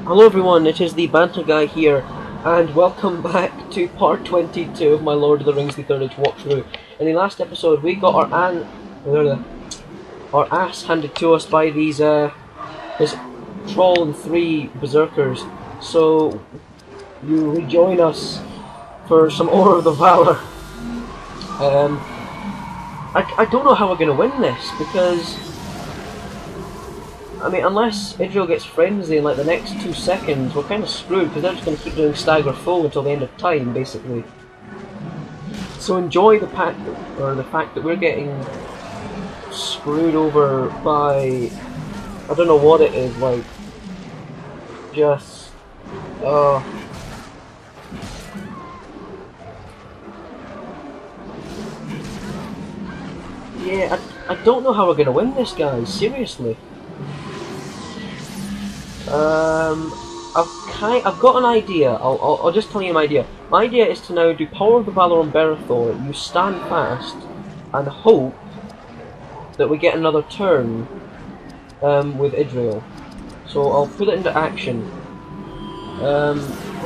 Hello everyone, it is the Banter Guy here, and welcome back to part 22 of my Lord of the Rings The Third Age walkthrough. In the last episode, we got our ass handed to us by these this troll and 3 berserkers. So you rejoin us for some Order of the Valor. I don't know how we're gonna win this, because I mean, unless Idril gets frenzy in like the next 2 seconds, we're kind of screwed, because they're just going to keep doing stagger full until the end of time, basically. So enjoy the fact that we're getting screwed over by, I don't know what it is, like, just, yeah, I don't know how we're going to win this, guys, seriously. I've got an idea. I'll just tell you my idea. My idea is to now do Power of the Valor on Berethor. You stand fast and hope that we get another turn with Idril. So I'll put it into action.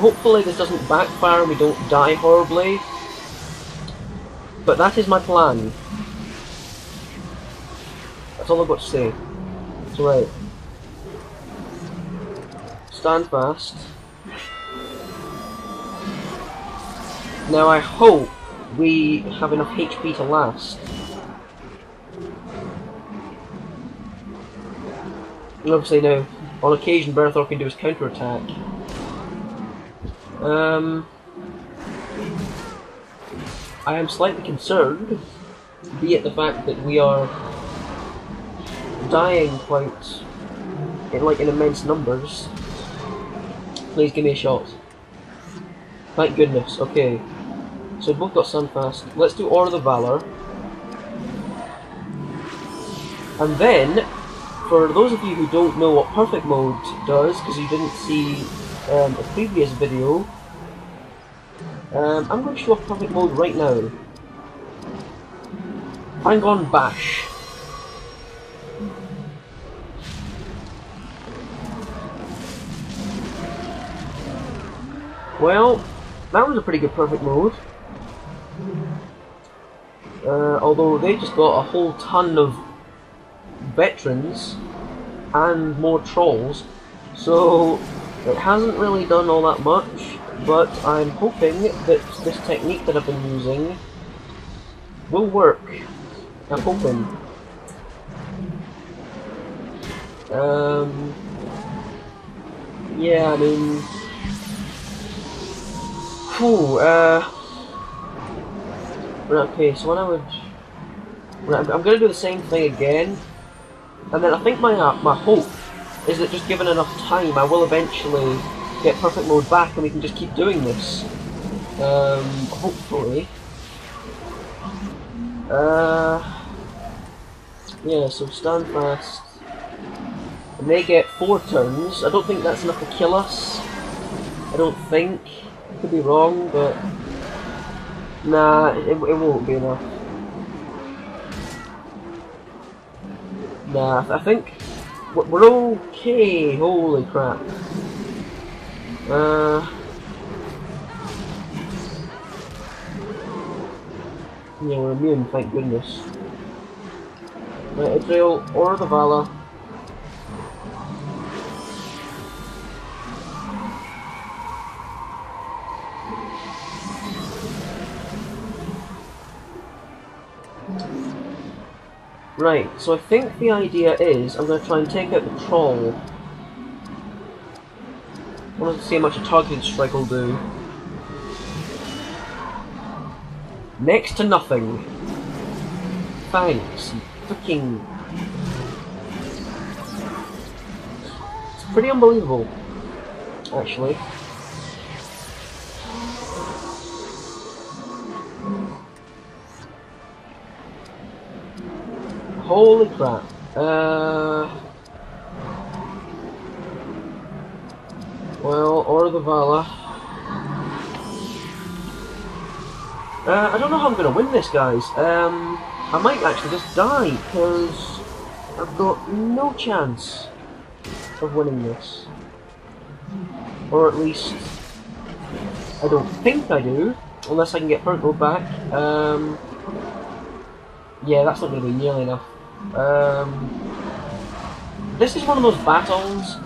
Hopefully this doesn't backfire and we don't die horribly. But that is my plan. That's all I've got to say. So right. Stand fast. Now I hope we have enough HP to last. And obviously now, on occasion Berethor can do his counter-attack. I am slightly concerned, be it the fact that we are dying quite in immense numbers. Please give me a shot. Thank goodness. Okay. So we've both got Sunfast. Let's do Order of the Valor. And then, for those of you who don't know what Perfect Mode does, because you didn't see a previous video, I'm going to show off Perfect Mode right now. Hang on, bash. Well, that was a pretty good Perfect Mode. Although they just got a whole ton of veterans and more trolls, so it hasn't really done all that much, but I'm hoping that this technique that I've been using will work. I'm hoping. Yeah, I mean, okay, so when I'm going to do the same thing again, and then I think my hope is that just given enough time, I will eventually get Perfect Mode back, and we can just keep doing this. Hopefully. Yeah, so stand fast. And they get 4 turns. I don't think that's enough to kill us. I don't think. Could be wrong, but nah, it won't be enough. Nah, I think we're okay. Holy crap! Yeah, we're immune, thank goodness. Right, Idril, Order of the Valor. Right, so I think the idea is I'm going to try and take out the troll. I want to see how much a targeted strike will do. Next to nothing. Thanks. Freaking. It's pretty unbelievable, actually. Holy crap. Well, Order of the Valor. I don't know how I'm going to win this, guys. I might actually just die, because I've got no chance of winning this. Or at least, I don't think I do, unless I can get Purple back. Yeah, that's not going to be nearly enough. This is one of those battles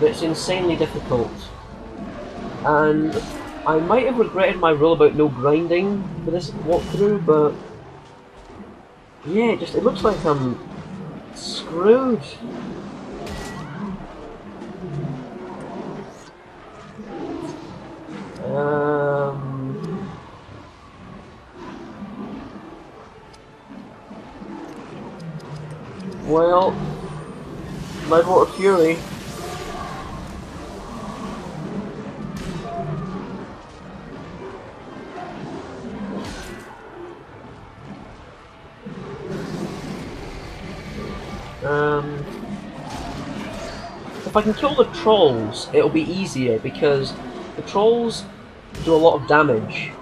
that's insanely difficult. And I might have regretted my rule about no grinding for this walkthrough, but yeah, it looks like I'm screwed. Well, Water Fury. If I can kill the trolls, it'll be easier because the trolls do a lot of damage,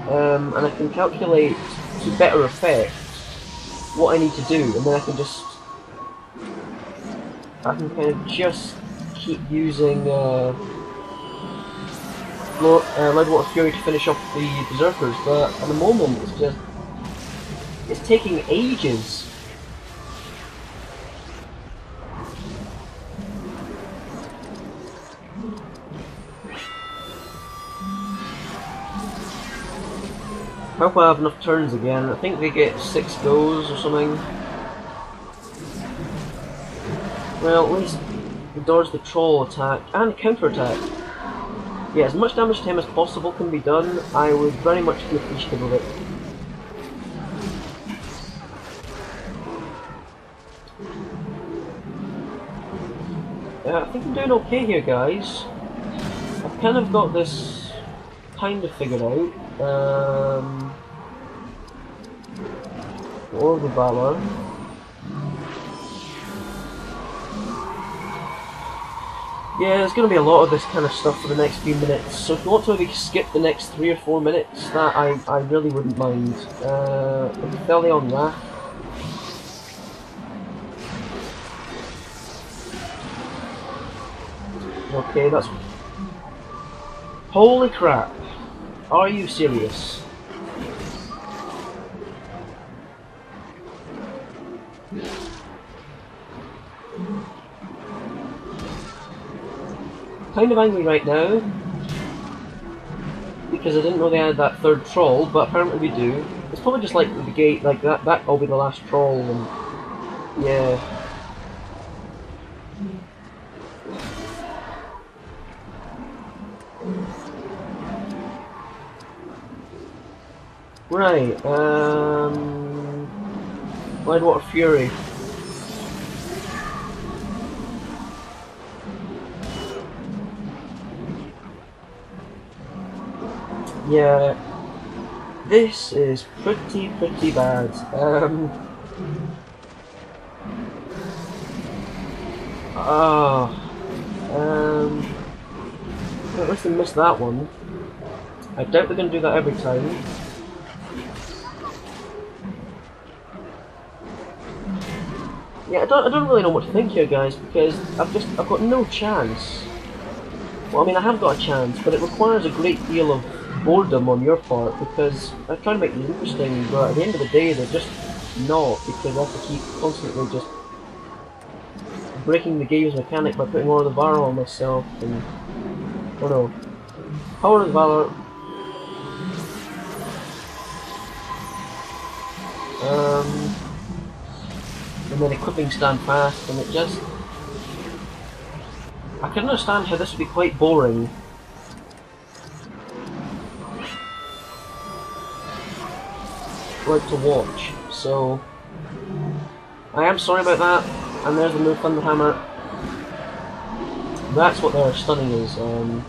and I can calculate to better effect what I need to do, and then I can kind of just keep using Water Fury to finish off the Berserkers, but at the moment it's taking ages. I hope I have enough turns again. I think they get 6 goes or something. Well, at least it dodge the troll attack and counter attack. Yeah, as much damage to him as possible can be done. I would very much be appreciative of it. I think I'm doing okay here, guys. I've kind of got this kind of figured out. Or the Valor. Yeah, there's going to be a lot of this kind of stuff for the next few minutes, so if you want to maybe skip the next 3 or 4 minutes, that I really wouldn't mind. Fairly on that. Okay, that's... Holy crap! Are you serious? Kind of angry right now because I didn't know they had that third troll, but apparently we do. It's probably just like the gate, like that'll be the last troll, and yeah. Right, Water Fury. Yeah, this is pretty bad. At least they missed that one. I doubt they're going to do that every time. Yeah, I don't really know what to think here, guys, because I've got no chance. Well, I mean, I have got a chance, but it requires a great deal of boredom on your part, because I try to make these interesting, but at the end of the day, they're just not, because I have to keep constantly just breaking the game's mechanic by putting more of the Valor on myself, and... oh no. Power of the Valor. And then equipping Stand Fast, and it just... I can understand how this would be quite boring. Like to watch, so... I am sorry about that, and there's the move Thunderhammer. That's what their stunning is, and...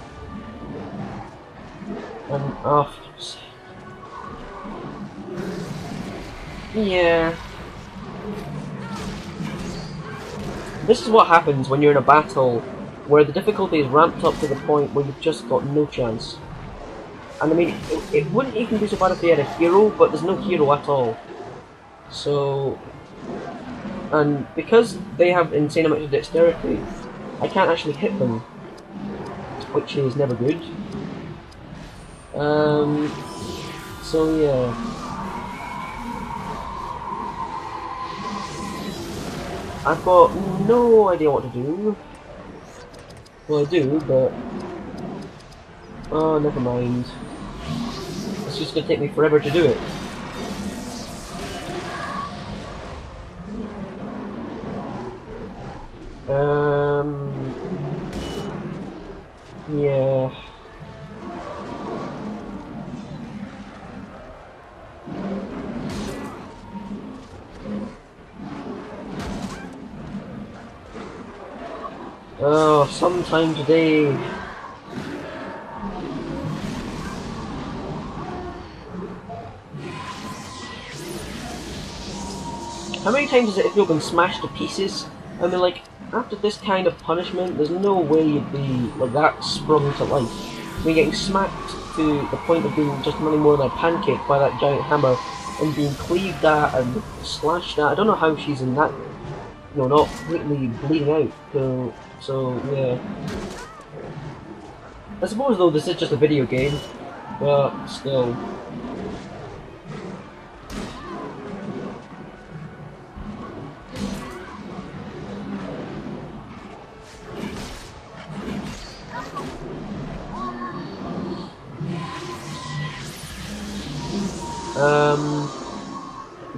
oh, for goodness sake. Yeah. This is what happens when you're in a battle where the difficulty is ramped up to the point where you've just got no chance. And I mean, it wouldn't even be so bad if they had a hero, but there's no hero at all. So... and because they have insane amounts of dexterity, I can't actually hit them. which is never good. So yeah. I've got no idea what to do. Well, I do, but... oh, never mind. It's just gonna take me forever to do it. Yeah. Oh, sometime today. How many times has it if you've been smashed to pieces? I mean, like, after this kind of punishment, there's no way you'd be like that sprung to life. I mean, getting smacked to the point of being just nothing more than a pancake by that giant hammer and being cleaved at and slashed at. I don't know how she's in that, you know, not completely bleeding out. So yeah. I suppose though this is just a video game, but still.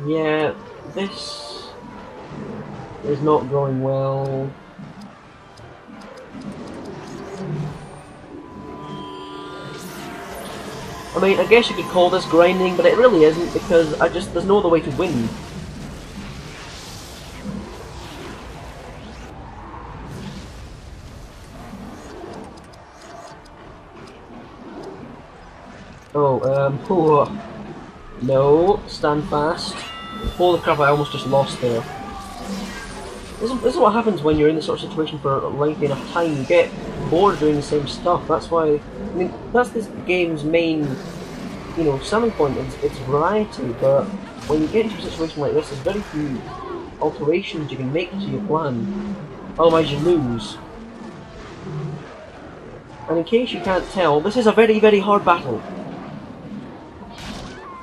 Yeah, this is not going well. I mean, I guess you could call this grinding, but it really isn't, because there's no other way to win. Oh, no, stand fast. Holy crap, I almost just lost there. This is what happens when you're in this sort of situation for a lengthy enough time. You get bored doing the same stuff. That's why, I mean, that's this game's main, you know, selling point. It's variety, but when you get into a situation like this, there's very few alterations you can make to your plan. Otherwise you lose. And in case you can't tell, this is a very, very hard battle.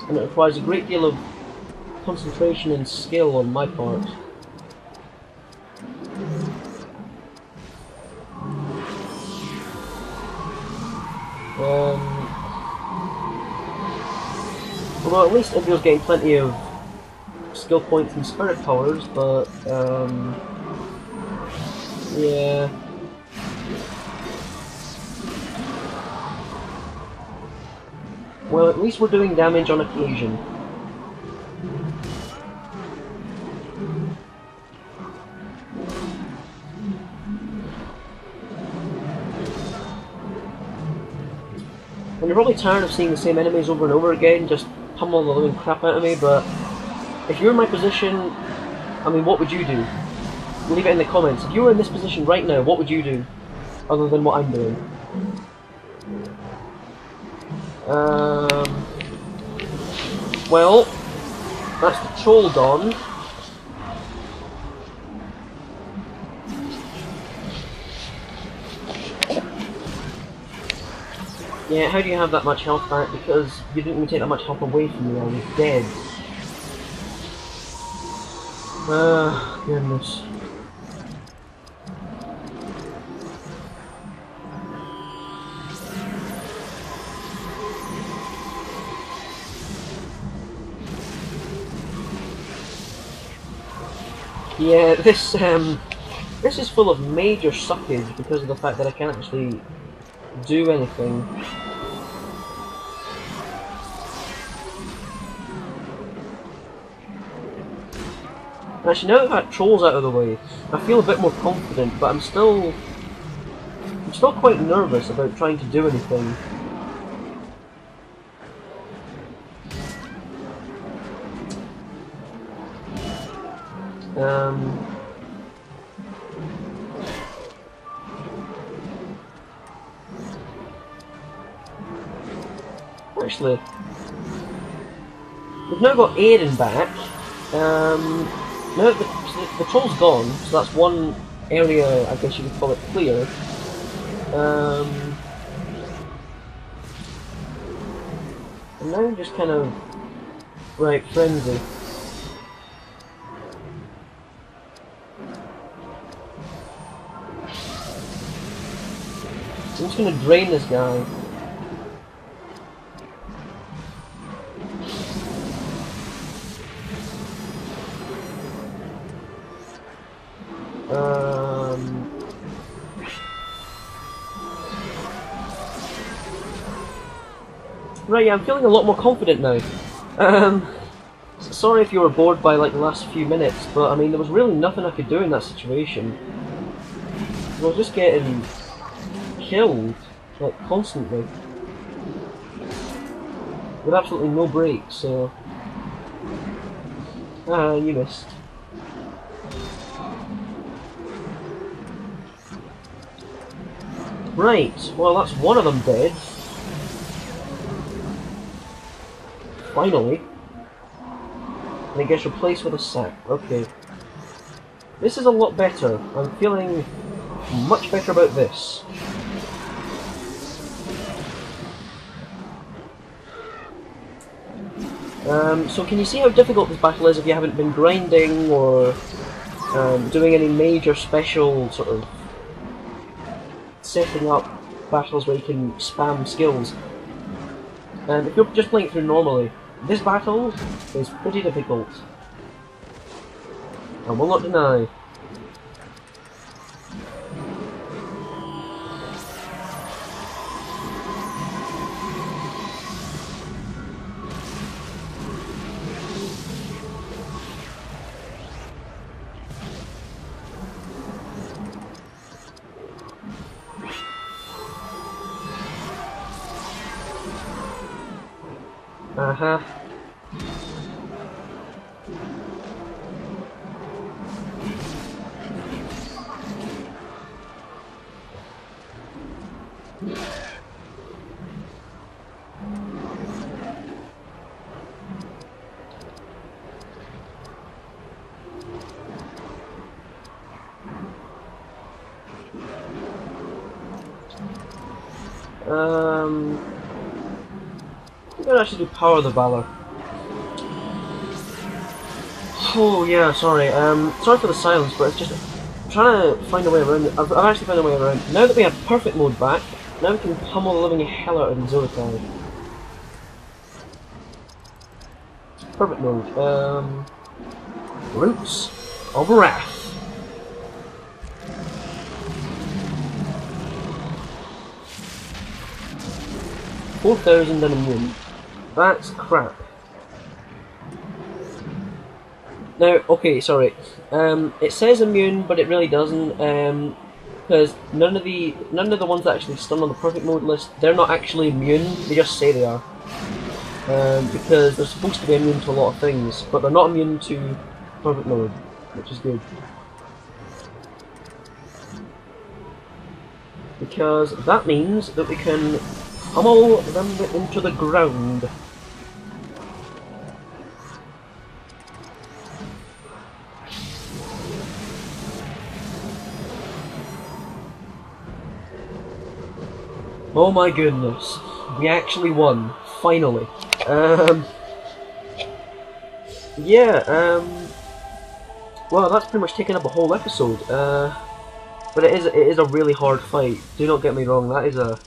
And it requires a great deal of concentration and skill on my part. Well, at least Imperial's getting plenty of skill points and spirit powers, but yeah. Well, at least we're doing damage on occasion. And you're probably tired of seeing the same enemies over and over again, just pummel the living crap out of me, but if you're in my position, I mean, what would you do? Leave it in the comments. If you were in this position right now, what would you do? Other than what I'm doing? Well, that's the troll gone. Yeah, how do you have that much health back? Because you didn't even take that much health away from me, I was dead. Goodness. Yeah, this is full of major suckage because of the fact that I can't actually do anything. Actually, now that that troll's out of the way, I feel a bit more confident, but I'm still quite nervous about trying to do anything. Actually, we've now got Aiden back. Now that the troll's gone, so that's one area, I guess you could call it, clear. And now I'm just kind of... Right, frenzy. I'm just gonna drain this guy. Right, yeah, I'm feeling a lot more confident now. Sorry if you were bored by like the last few minutes, but I mean there was really nothing I could do in that situation. I was just getting killed, like constantly, with absolutely no breaks. So, you missed. Right, well that's one of them dead. Finally. And it gets replaced with a sack. Okay. This is a lot better. I'm feeling much better about this. So can you see how difficult this battle is if you haven't been grinding or doing any major special sort of setting up battles where you can spam skills? If you're just playing through normally, this battle is pretty difficult. I will not deny. Uh-huh. I'm gonna actually do Power of the Valor. Oh yeah, sorry. Sorry for the silence, but it's just I'm trying to find a way around it. I've actually found a way around. Now that we have perfect mode back, now we can pummel the living hell out of the Uruk-Hai. Perfect mode. Roots of Wrath. 4,000 and immune. That's crap. Now, okay, sorry. It says immune, but it really doesn't. Because none of the ones that actually stun on the perfect mode list, they're not actually immune. They just say they are. Because they're supposed to be immune to a lot of things, but they're not immune to perfect mode, which is good. Because that means that we can pummel them into the ground. Oh my goodness, we actually won, finally. Well, that's pretty much taken up a whole episode. But it is a really hard fight. Do not get me wrong, that is a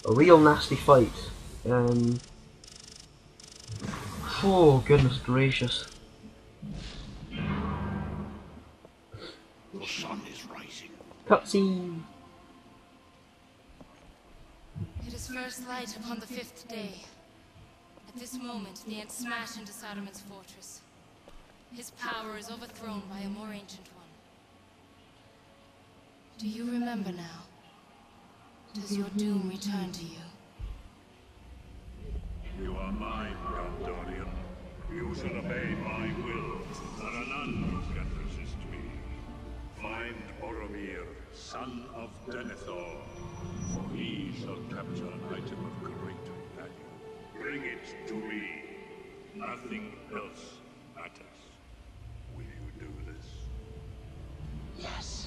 real nasty fight. Oh goodness gracious. The sun is rising. Cutscene. It is first light upon the 5th day. At this moment, the Ents smash into Saruman's fortress. His power is overthrown by a more ancient one. Do you remember now? Does your doom return to you? You are mine, Gondorian. You shall obey my will. There are none who can resist me. Find Boromir, son of Denethor, for he shall capture an item of great value. Bring it to me. Nothing else matters. Will you do this? Yes.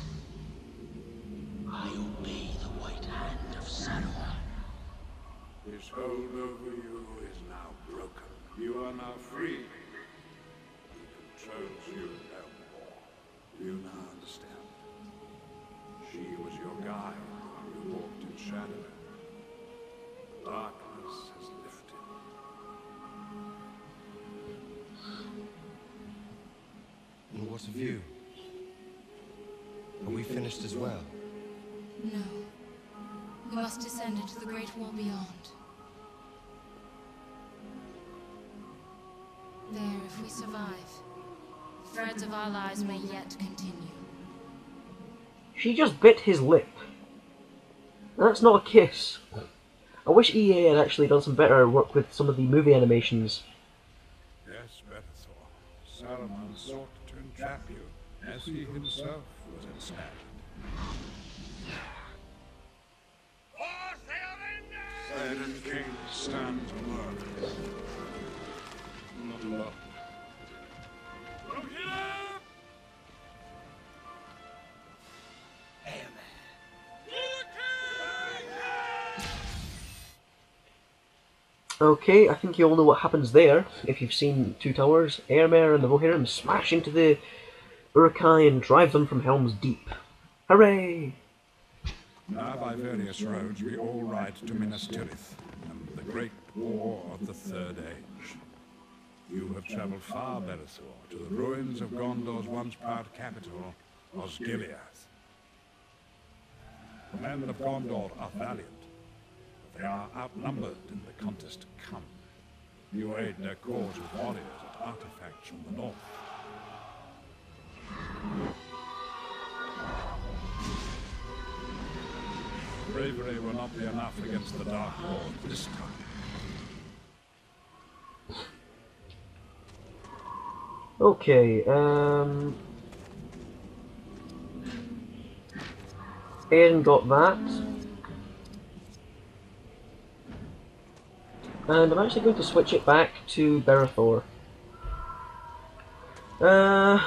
I obey the white hand of Saruman. His His hold over you is now broken. You are now free. He controls you no more. Do you now understand? She was your guide when you walked in shadow. The darkness has lifted. And what of you? Are we finished as well? No. We must descend into the Great Wall beyond. There, if we survive, the threads of our lives may yet continue. She just bit his lip. That's not a kiss. I wish EA had actually done some better work with some of the movie animations. Yes, Bellathor. Saruman sought to entrap you, as he himself was ensnared. Siren King stands alone. Not alone. Okay, I think you all know what happens there, if you've seen Two Towers. Airmare and the Rohirrim smash into the Uruk-Hai and drive them from Helm's Deep. Hooray! Now by various roads we all ride to Minas Tirith, and the great war of the Third Age. You have travelled far, Bellathor, to the ruins of Gondor's once proud capital, Osgiliath. The men of Gondor are valiant, but they are outnumbered in the contest to come. You aid their cause with warriors and artifacts from the north. Bravery will not be enough against the Dark Lord this time. Okay, Aiden got that. And I'm actually going to switch it back to Bellathor. And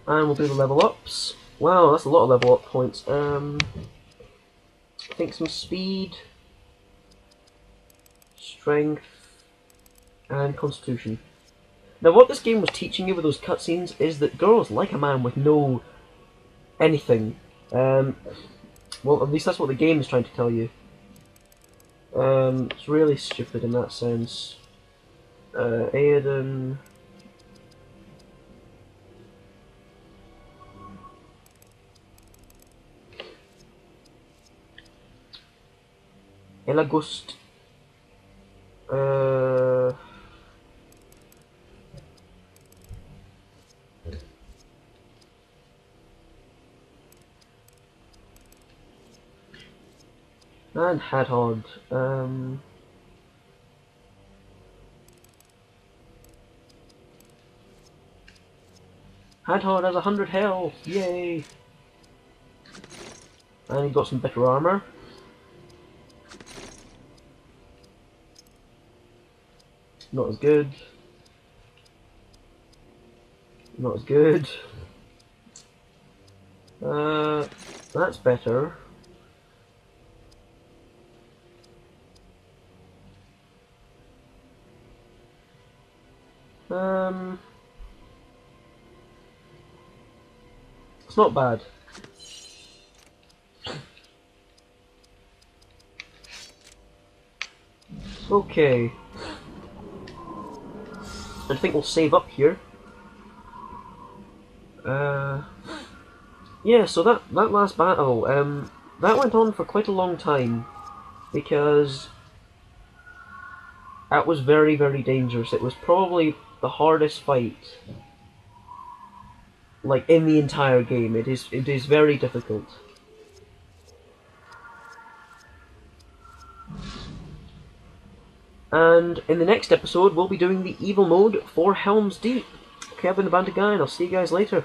we'll do the level ups. Wow, that's a lot of level up points. I think some speed, strength, and constitution. Now what this game was teaching you with those cutscenes is that girls like a man with no anything. Well, at least that's what the game is trying to tell you. It's really stupid in that sense. Aiden... Elagust... and Hadhod. Hadhod has 100 health, yay! And he got some better armor. Not as good. Not as good. That's better. It's not bad. Okay. I think we'll save up here. Yeah, so that last battle, that went on for quite a long time, because that was very, very dangerous. It was probably the hardest fight, like, in the entire game. It is very difficult. And in the next episode, we'll be doing the evil mode for Helm's Deep. Okay, I've been the Banter Guy, and I'll see you guys later.